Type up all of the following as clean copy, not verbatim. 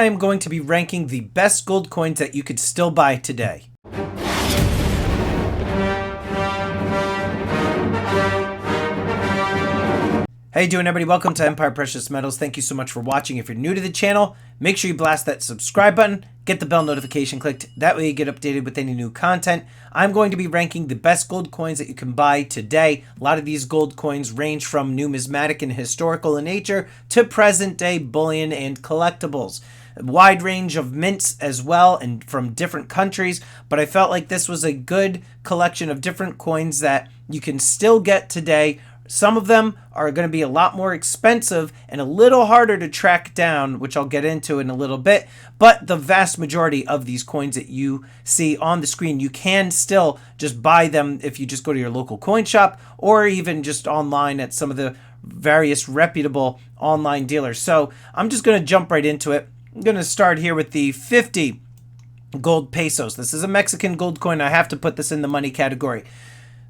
I am going to be ranking the best gold coins that you could still buy today. How you doing, everybody? Welcome to Empire Precious Metals. Thank you so much for watching. If you're new to the channel, make sure you blast that subscribe button, get the bell notification clicked. That way you get updated with any new content. I'm going to be ranking the best gold coins that you can buy today. A lot of these gold coins range from numismatic and historical in nature to present day bullion and collectibles. A wide range of mints as well, and from different countries, but I felt like this was a good collection of different coins that you can still get today. Some of them are going to be a lot more expensive and a little harder to track down, which I'll get into in a little bit. But the vast majority of these coins that you see on the screen, you can still just buy them if you just go to your local coin shop or even just online at some of the various reputable online dealers. So I'm just going to jump right into it. I'm going to start here with the 50 gold pesos. This is a Mexican gold coin. I have to put this in the money category.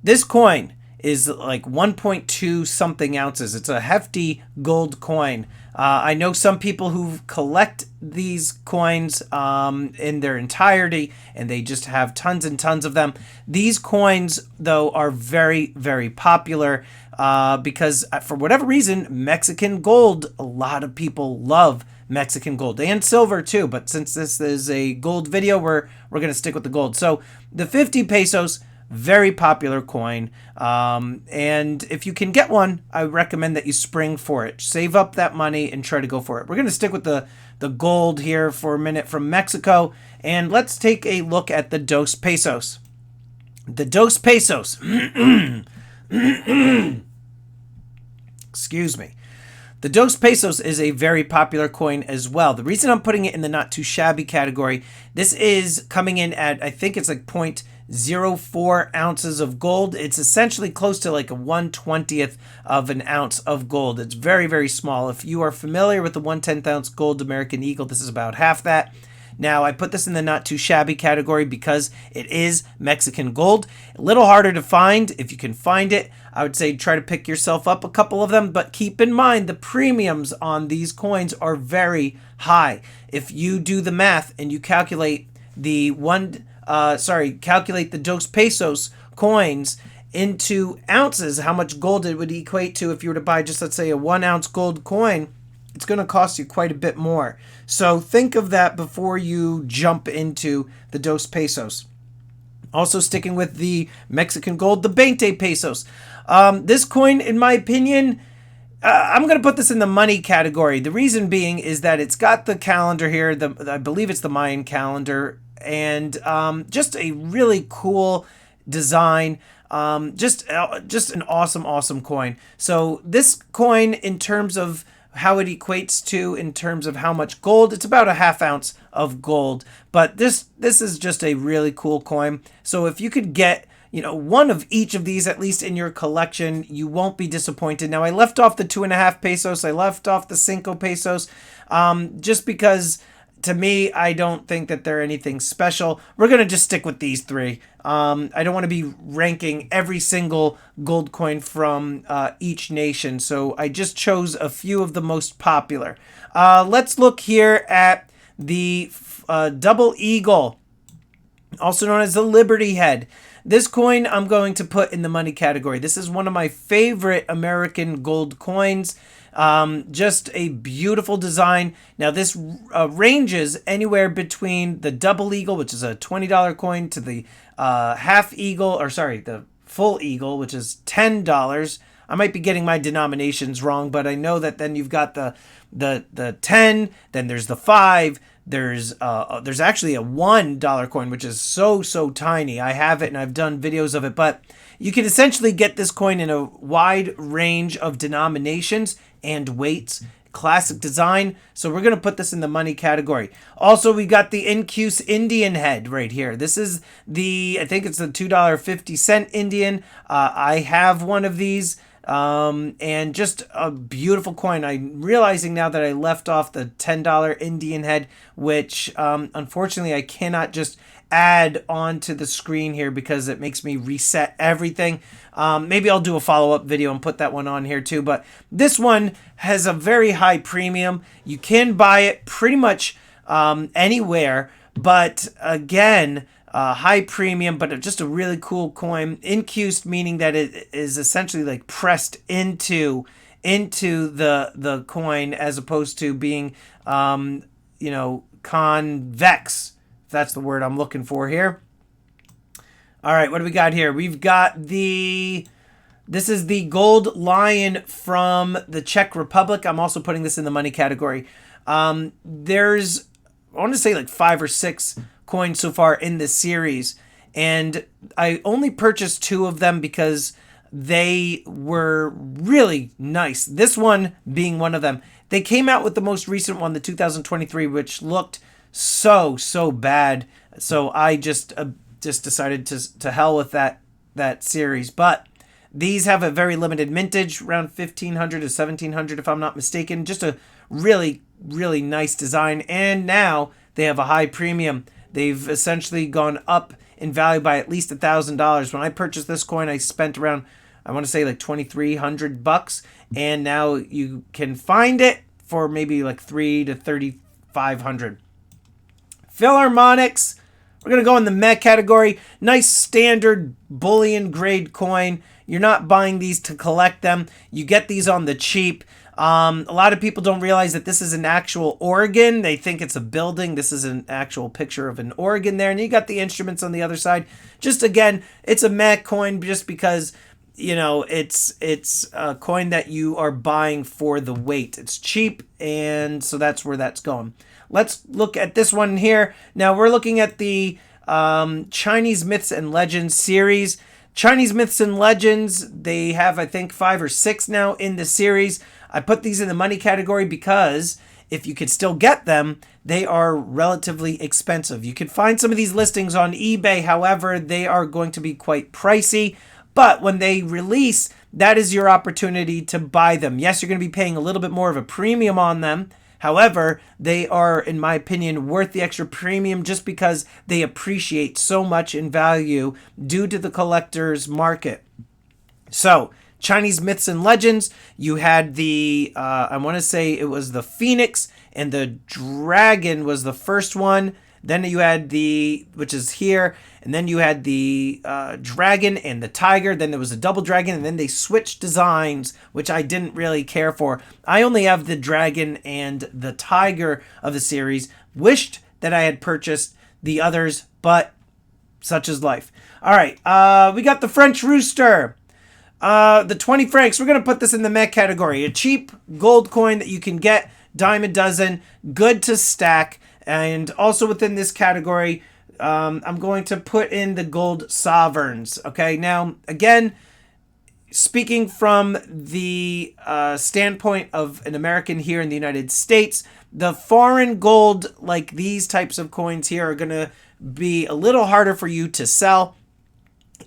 This coin is like 1.2 something ounces. It's a hefty gold coin. I know some people who collect these coins in their entirety, and they just have tons and tons of them. These coins, though, are very, very popular because for whatever reason, Mexican gold, a lot of people love Mexican gold and silver too. But since this is a gold video, we're going to stick with the gold. So the 50 pesos, very popular coin, and if you can get one, I recommend that you spring for it. Save up that money and try to go for it. We're going to stick with the gold here for a minute from Mexico, and let's take a look at the dos pesos. The dos pesos, excuse me. The dos pesos is a very popular coin as well. The reason I'm putting it in the not too shabby category, this is coming in at, I think it's like 0.04 ounces of gold. It's essentially close to like a 1/20th of an ounce of gold. It's very, very small. If you are familiar with the 1/10 ounce gold American Eagle, this is about half that. Now, I put this in the not too shabby category because it is Mexican gold. A little harder to find. If you can find it, I would say try to pick yourself up a couple of them, but keep in mind the premiums on these coins are very high. If you do the math and you calculate the calculate the dos pesos coins into ounces, how much gold it would equate to if you were to buy just, let's say, a 1 ounce gold coin, it's going to cost you quite a bit more. So think of that before you jump into the dos pesos. Also sticking with the Mexican gold, the 20 pesos. This coin, in my opinion, I'm going to put this in the money category. The reason being is that it's got the calendar here. I believe it's the Mayan calendar. And just a really cool design. Just an awesome coin. So this coin, in terms of how it equates to in terms of how much gold, it's about a ½ ounce of gold. But this is just a really cool coin. So if you could get, one of each of these at least in your collection, you won't be disappointed. Now, I left off the 2.5 pesos. I left off the 5 pesos just because, to me, I don't think that they're anything special. We're going to just stick with these three. I don't want to be ranking every single gold coin from each nation, so I just chose a few of the most popular. Let's look here at the double eagle, also known as the Liberty Head. This coin I'm going to put in the money category. This is one of my favorite American gold coins. Just a beautiful design. Now this ranges anywhere between the double eagle, which is a $20 coin, to the the full eagle, which is $10. I might be getting my denominations wrong, but I know that then you've got the 10, then there's the 5. There's actually a $1 coin, which is so tiny. I have it and I've done videos of it, but you can essentially get this coin in a wide range of denominations and weights. Classic design. So we're going to put this in the money category. Also, we got the Incuse Indian head right here. This is I think it's the $2.50 Indian. I have one of these. And just a beautiful coin. I'm realizing now that I left off the $10 Indian head, which unfortunately I cannot just add onto the screen here because it makes me reset everything. Maybe I'll do a follow-up video and put that one on here too. But this one has a very high premium. You can buy it pretty much anywhere. But again, high premium, but just a really cool coin. Incused, meaning that it is essentially like pressed into the coin, as opposed to being convex, if that's the word I'm looking for here. All right, what do we got here? We've got this is the gold lion from the Czech Republic. I'm also putting this in the money category. There's, I want to say, like 5 or 6 coins so far in this series, and I only purchased 2 of them because they were really nice. This one being one of them. They came out with the most recent one, the 2023, which looked so bad. So I just decided to hell with that series. But these have a very limited mintage, around 1500 to 1700 if I'm not mistaken. Just a really nice design, and now they have a high premium. They've essentially gone up in value by at least $1,000. When I purchased this coin, I spent around, I want to say, like $2,300, and now you can find it for maybe like $3,000 to $3,500. Philharmonics, we're going to go in the meh category. Nice standard bullion grade coin. You're not buying these to collect them. You get these on the cheap. A lot of people don't realize that this is an actual organ. They think it's a building. This is an actual picture of an organ there. And you got the instruments on the other side. Just again, it's a meh coin just because, it's a coin that you are buying for the weight. It's cheap, and so that's where that's going. Let's look at this one here. Now we're looking at the Chinese Myths and Legends series. Chinese Myths and Legends, they have, I think, 5 or 6 now in the series. I put these in the money category because if you could still get them, they are relatively expensive. You can find some of these listings on eBay. However, they are going to be quite pricey. But when they release, that is your opportunity to buy them. Yes, you're going to be paying a little bit more of a premium on them. However, they are, in my opinion, worth the extra premium just because they appreciate so much in value due to the collector's market. So, Chinese Myths and Legends, you had the, I want to say it was the Phoenix and the Dragon was the first one. Then you had which is here, and then you had the Dragon and the Tiger. Then there was a double dragon, and then they switched designs, which I didn't really care for. I only have the Dragon and the Tiger of the series. Wished that I had purchased the others, but such is life. All right, we got the French Rooster. The 20 francs, we're going to put this in the meh category. A cheap gold coin that you can get, dime a dozen, good to stack. And also within this category, I'm going to put in the gold sovereigns. Okay, now, again, speaking from the standpoint of an American here in the United States, the foreign gold, like these types of coins here, are going to be a little harder for you to sell.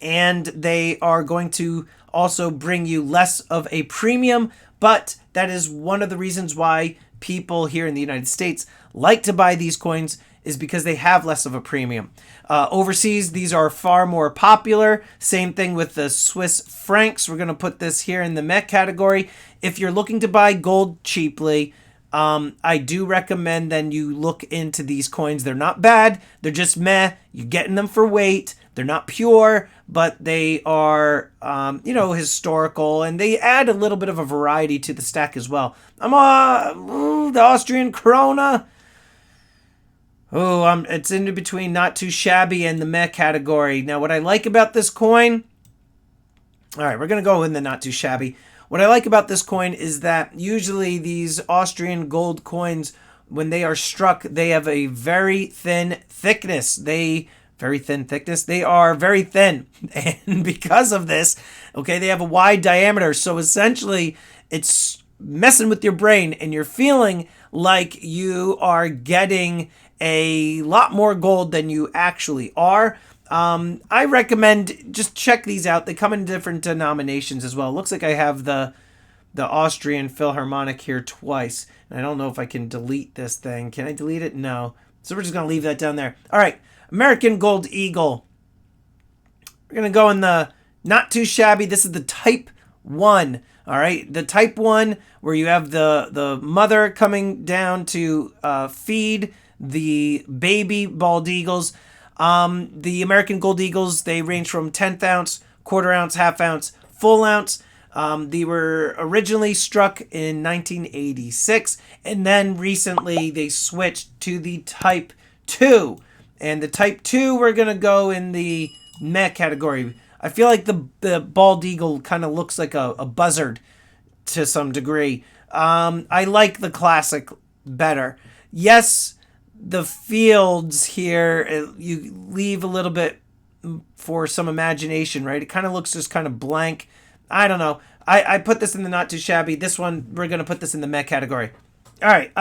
And they are going to also bring you less of a premium, but that is one of the reasons why people here in the United States like to buy these coins, is because they have less of a premium. Overseas, these are far more popular. Same thing with the Swiss francs. We're going to put this here in the meh category. If you're looking to buy gold cheaply, I do recommend then you look into these coins. They're not bad. They're just meh. You're getting them for weight. They're not pure, but they are, historical, and they add a little bit of a variety to the stack as well. The Austrian krona. It's in between not too shabby and the meh category. Now, what I like about this coin, all right, we're going to go in the not too shabby. What I like about this coin is that usually these Austrian gold coins, when they are struck, they have a very thin thickness. They are very thin. And because of this, okay, they have a wide diameter. So essentially, it's messing with your brain, and you're feeling like you are getting a lot more gold than you actually are. I recommend just check these out. They come in different denominations as well. It looks like I have the Austrian Philharmonic here twice. And I don't know if I can delete this thing. Can I delete it? No. So we're just going to leave that down there. All right. American Gold Eagle. We're going to go in the not too shabby. This is the Type 1. All right. The Type 1 where you have the mother coming down to feed the baby bald eagles. The American gold eagles, they range from 10th ounce, quarter ounce, half ounce, full ounce. They were originally struck in 1986, and then recently they switched to the Type 2. And the Type 2, we're going to go in the meh category. I feel like the bald eagle kind of looks like a buzzard to some degree. I like the classic better. Yes, the fields here, you leave a little bit for some imagination, right? It kind of looks just kind of blank. I don't know. I put this in the not too shabby. This one, we're going to put this in the meh category. All right.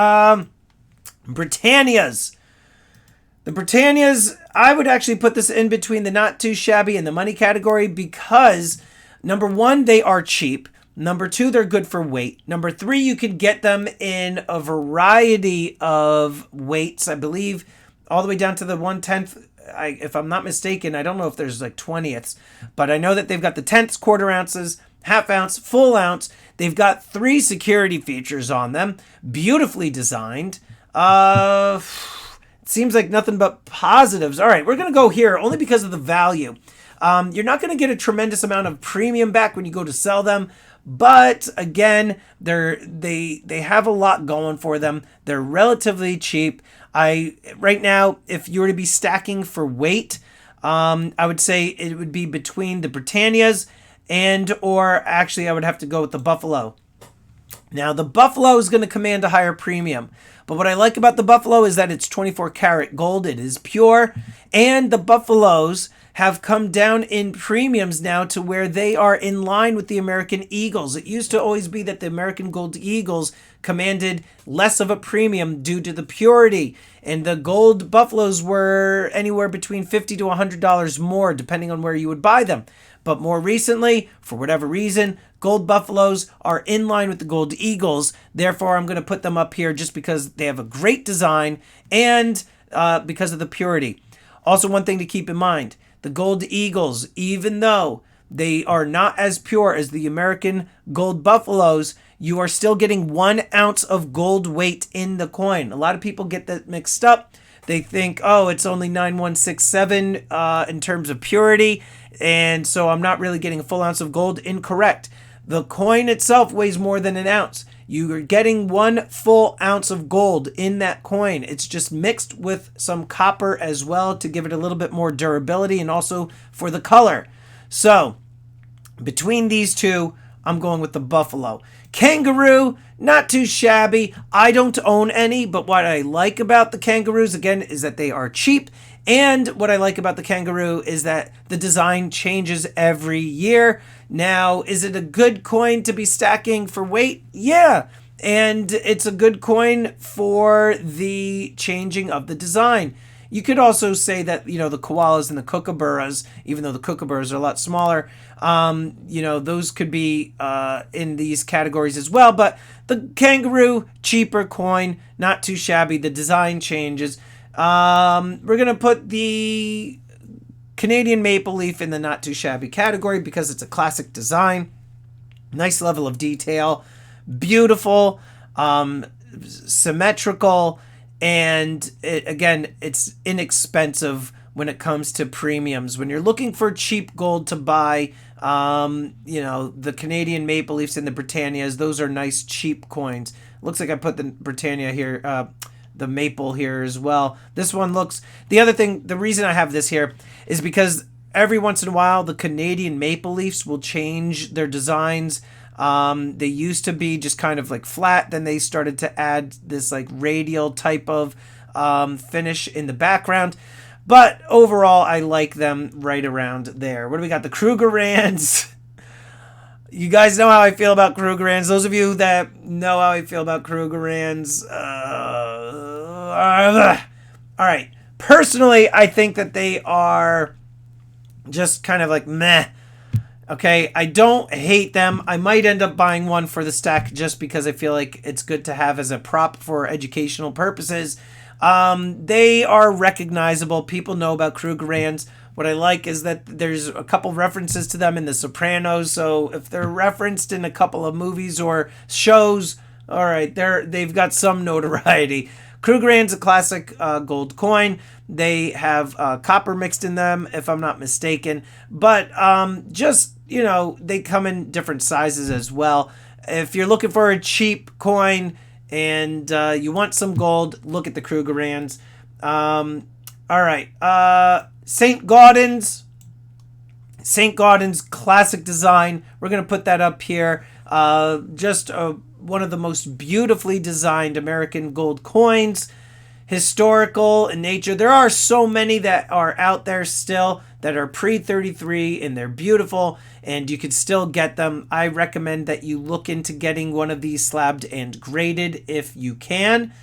Britannias. The Britannias, I would actually put this in between the not too shabby and the money category because, number one, they are cheap. Number two, they're good for weight. Number three, you can get them in a variety of weights. I believe all the way down to the 1/10th. If I'm not mistaken, I don't know if there's like 20ths, but I know that they've got the 10ths, quarter ounces, half ounce, full ounce. They've got 3 security features on them. Beautifully designed. It seems like nothing but positives. All right, we're going to go here only because of the value. You're not going to get a tremendous amount of premium back when you go to sell them. But again, they have a lot going for them. They're relatively cheap. Right now, if you were to be stacking for weight, I would say it would be between the Britannias or actually I would have to go with the Buffalo. Now, the Buffalo is going to command a higher premium. But what I like about the Buffalo is that it's 24 karat gold. It is pure. And the Buffaloes have come down in premiums now to where they are in line with the American Eagles. It used to always be that the American Gold Eagles commanded less of a premium due to the purity. And the gold Buffaloes were anywhere between $50 to $100 more, depending on where you would buy them. But more recently, for whatever reason, gold Buffaloes are in line with the gold Eagles. Therefore, I'm going to put them up here just because they have a great design and because of the purity. Also, one thing to keep in mind, the gold Eagles, even though they are not as pure as the American gold Buffaloes, you are still getting 1 ounce of gold weight in the coin. A lot of people get that mixed up. They think, oh, it's only 9167 in terms of purity, and so I'm not really getting a full ounce of gold. Incorrect. The coin itself weighs more than an ounce. You are getting 1 full ounce of gold in that coin. It's just mixed with some copper as well to give it a little bit more durability and also for the color. So, between these two, I'm going with the Buffalo. Kangaroo, not too shabby. I don't own any, but what I like about the Kangaroos, again, is that they are cheap. And what I like about the Kangaroo is that the design changes every year. Now, is it a good coin to be stacking for weight? Yeah. And it's a good coin for the changing of the design. You could also say that, the koalas and the kookaburras, even though the kookaburras are a lot smaller, those could be in these categories as well. But the kangaroo, cheaper coin, not too shabby. The design changes. We're going to put the Canadian maple leaf in the not too shabby category because it's a classic design. Nice level of detail. Beautiful. Symmetrical. And it's inexpensive when it comes to premiums. When you're looking for cheap gold to buy, the Canadian maple leafs and the Britannias, those are nice cheap coins. Looks like I put the Britannia here, the maple here as well. This one looks, the reason I have this here is because every once in a while the Canadian maple leafs will change their designs. They used to be just kind of like flat. Then they started to add this like radial type of finish in the background. But overall, I like them right around there. What do we got? The Krugerrands. You guys know how I feel about Krugerrands. Those of you that know how I feel about Krugerrands. All right. Personally, I think that they are just kind of like meh. Okay, I don't hate them. I might end up buying one for the stack just because I feel like it's good to have as a prop for educational purposes. They are recognizable. People know about Krugerrands. What I like is that there's a couple references to them in The Sopranos. So if they're referenced in a couple of movies or shows, all right, they've got some notoriety. Krugerrand's a classic gold coin. They have copper mixed in them, if I'm not mistaken. But just, they come in different sizes as well. If you're looking for a cheap coin and you want some gold, look at the Krugerrands. All right. St. Gaudens. St. Gaudens classic design. We're going to put that up here. Just one of the most beautifully designed American gold coins. Historical in nature. There are so many that are out there still that are pre-33 and they're beautiful and you can still get them. I recommend that you look into getting one of these slabbed and graded if you can.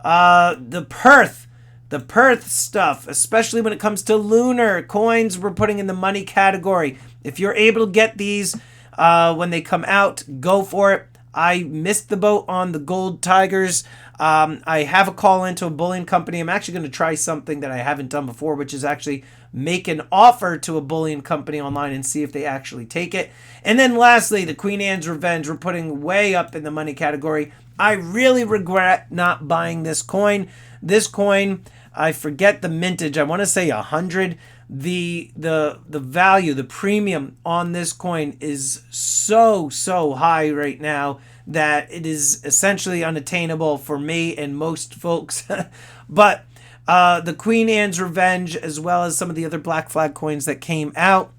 The Perth stuff, especially when it comes to lunar coins, we're putting in the money category. If you're able to get these when they come out, go for it. I missed the boat on the gold tigers. I have a call into a bullion company. I'm actually going to try something that I haven't done before, which is actually make an offer to a bullion company online and see if they actually take it. And then lastly, the Queen Anne's Revenge, we're putting way up in the money category. I really regret not buying this coin. This coin, I forget the mintage. I want to say 100. The value, the premium on this coin is so high right now that it is essentially unattainable for me and most folks. But the Queen Anne's Revenge, as well as some of the other Black Flag coins that came out,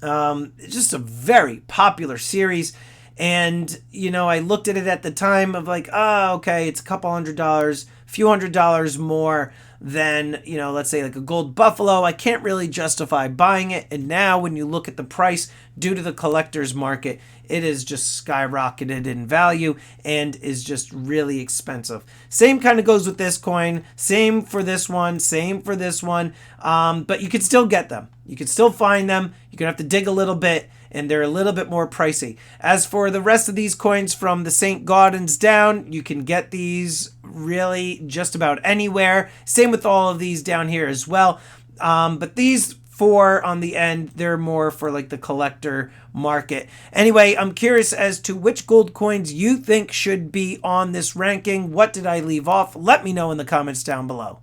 it's just a very popular series. And, I looked at it at the time of like, okay, it's a couple $100, a few $100 more than, let's say like a gold buffalo. I can't really justify buying it. And now when you look at the price due to the collector's market, it is just skyrocketed in value and is just really expensive. Same kind of goes with this coin. Same for this one. Same for this one. But you can still get them. You can still find them. You're going to have to dig a little bit, and they're a little bit more pricey. As for the rest of these coins from the St. Gaudens down, you can get these really just about anywhere. Same with all of these down here as well. But these four on the end, they're more for like the collector market. Anyway, I'm curious as to which gold coins you think should be on this ranking. What did I leave off? Let me know in the comments down below.